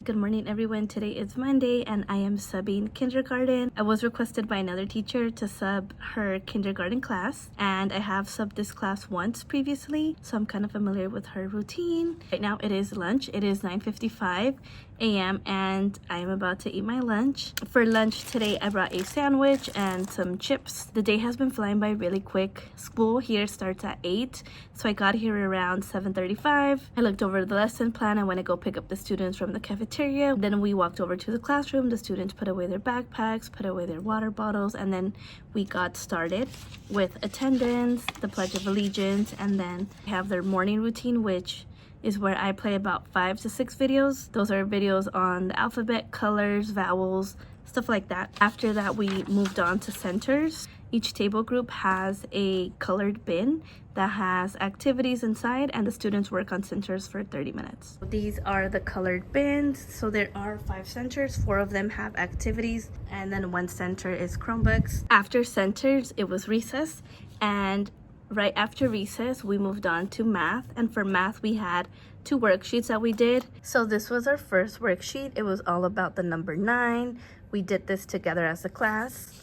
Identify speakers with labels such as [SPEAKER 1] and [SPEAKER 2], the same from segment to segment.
[SPEAKER 1] Good morning everyone. Today is Monday and I am subbing kindergarten. I was requested by another teacher to sub her kindergarten class, and I have subbed this class once previously, so I'm kind of familiar with her routine. Right now it is lunch. It is 9:55 a.m. and I am about to eat my lunch. For lunch today I brought a sandwich and some chips. The day has been flying by really quick. School here starts at 8, so I got here around 7:35. I looked over the lesson plan. I went to go pick up the students from the cafeteria. Then we walked over to the classroom. The students put away their backpacks, put away their water bottles, and then we got started with attendance, the Pledge of Allegiance, and then have their morning routine, which is where I play about 5 to 6 videos. Those are videos on the alphabet, colors, vowels, stuff like that. After that, we moved on to centers. Each table group has a colored bin that has activities inside, and the students work on centers for 30 minutes. These are the colored bins. So there are 5 centers, 4 of them have activities, and then 1 center is Chromebooks. After centers, it was recess, and right after recess, we moved on to math, and for math, we had 2 worksheets that we did. So this was our first worksheet. It was all about the number 9. We did this together as a class.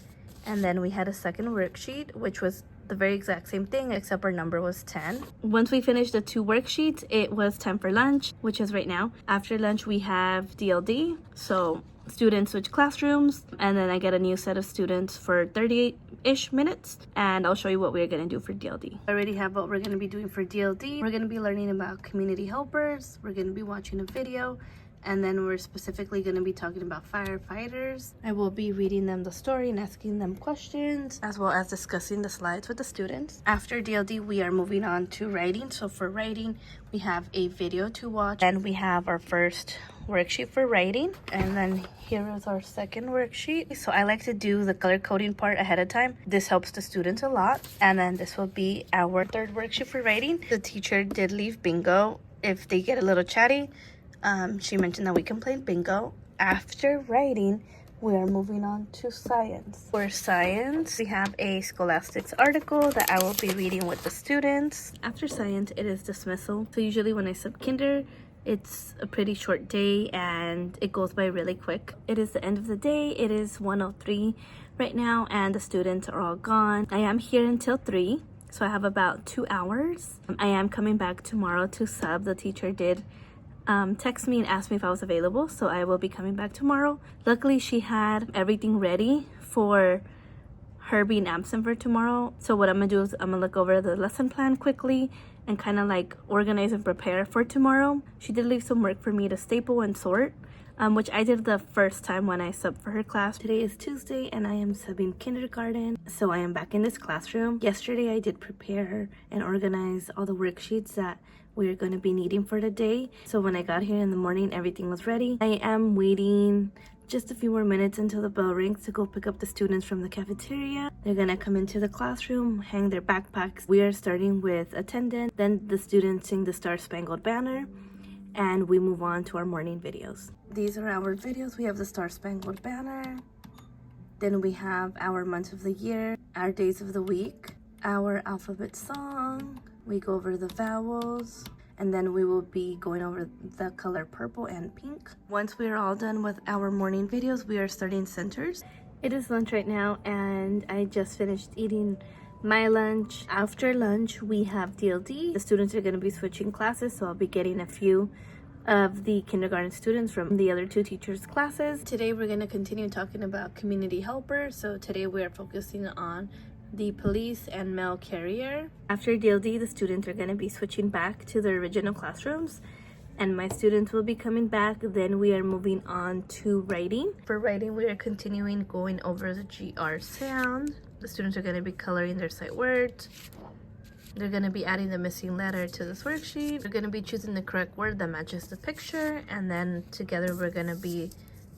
[SPEAKER 1] And then we had a second worksheet, which was the very exact same thing, except our number was 10. Once we finished the 2 worksheets, it was time for lunch, which is right now. After lunch, we have DLD. So students switch classrooms, and then I get a new set of students for 38-ish minutes, and I'll show you what we're gonna do for DLD. I already have what we're gonna be doing for DLD. We're gonna be learning about community helpers. We're gonna be watching a video, and then we're specifically going to be talking about firefighters. I will be reading them the story and asking them questions, as well as discussing the slides with the students. After DLD, we are moving on to writing. So for writing, we have a video to watch, and we have our first worksheet for writing, and then here is our second worksheet. So I like to do the color coding part ahead of time. This helps the students a lot. And then this will be our third worksheet for writing. The teacher did leave bingo if they get a little chatty. She mentioned that we can play bingo. After writing, we are moving on to science. For science, we have a scholastics article that I will be reading with the students. After science, it is dismissal. So usually when I sub kinder, it's a pretty short day and it goes by really quick. It is the end of the day. It is 1:03 right now and the students are all gone. I am here until 3, so I have about 2 hours. I am coming back tomorrow to sub. The teacher did text me and asked me if I was available, so I will be coming back tomorrow. Luckily, she had everything ready for her being absent for tomorrow. So what I'm gonna do is I'm gonna look over the lesson plan quickly and kind of like organize and prepare for tomorrow. She did leave some work for me to staple and sort, which I did the first time when I subbed for her class. Today is Tuesday and I am subbing kindergarten, so I am back in this classroom. Yesterday I did prepare and organize all the worksheets that we're going to be needing for the day. So when I got here in the morning, everything was ready. I am waiting just a few more minutes until the bell rings to go pick up the students from the cafeteria. They're gonna come into the classroom, hang their backpacks. We are starting with attendance, then the students sing the Star Spangled Banner, and we move on to our morning videos. These are our videos. We have the Star Spangled Banner, then we have our months of the year, our days of the week, our alphabet song. We go over the vowels, and then we will be going over the color purple and pink. Once we are all done with our morning videos, we are starting centers. It is lunch right now, and I just finished eating my lunch. After lunch, we have DLD. The students are going to be switching classes, so I'll be getting a few of the kindergarten students from the other 2 teachers' classes. Today, we're going to continue talking about community helpers. So today, we are focusing on the police and mail carrier. After DLD, the students are going to be switching back to their original classrooms, and my students will be coming back. Then we are moving on to writing. For writing, we are continuing going over the GR sound. The students are going to be coloring their sight words. They're going to be adding the missing letter to this worksheet. They're going to be choosing the correct word that matches the picture, and then together we're going to be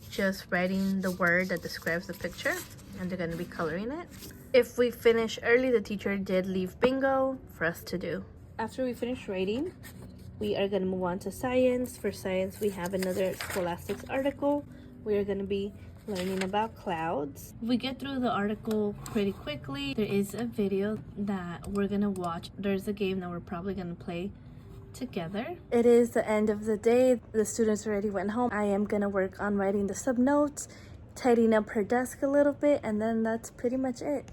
[SPEAKER 1] just writing the word that describes the picture, and they're going to be coloring it. If we finish early, the teacher did leave bingo for us to do. After we finish writing, we are going to move on to science. For science, we have another scholastics article. We are going to be learning about clouds. We get through the article pretty quickly. There is a video that we're going to watch. There's a game that we're probably going to play together. It is the end of the day. The students already went home. I am gonna work on writing the sub notes, tidying up her desk a little bit, and then that's pretty much it.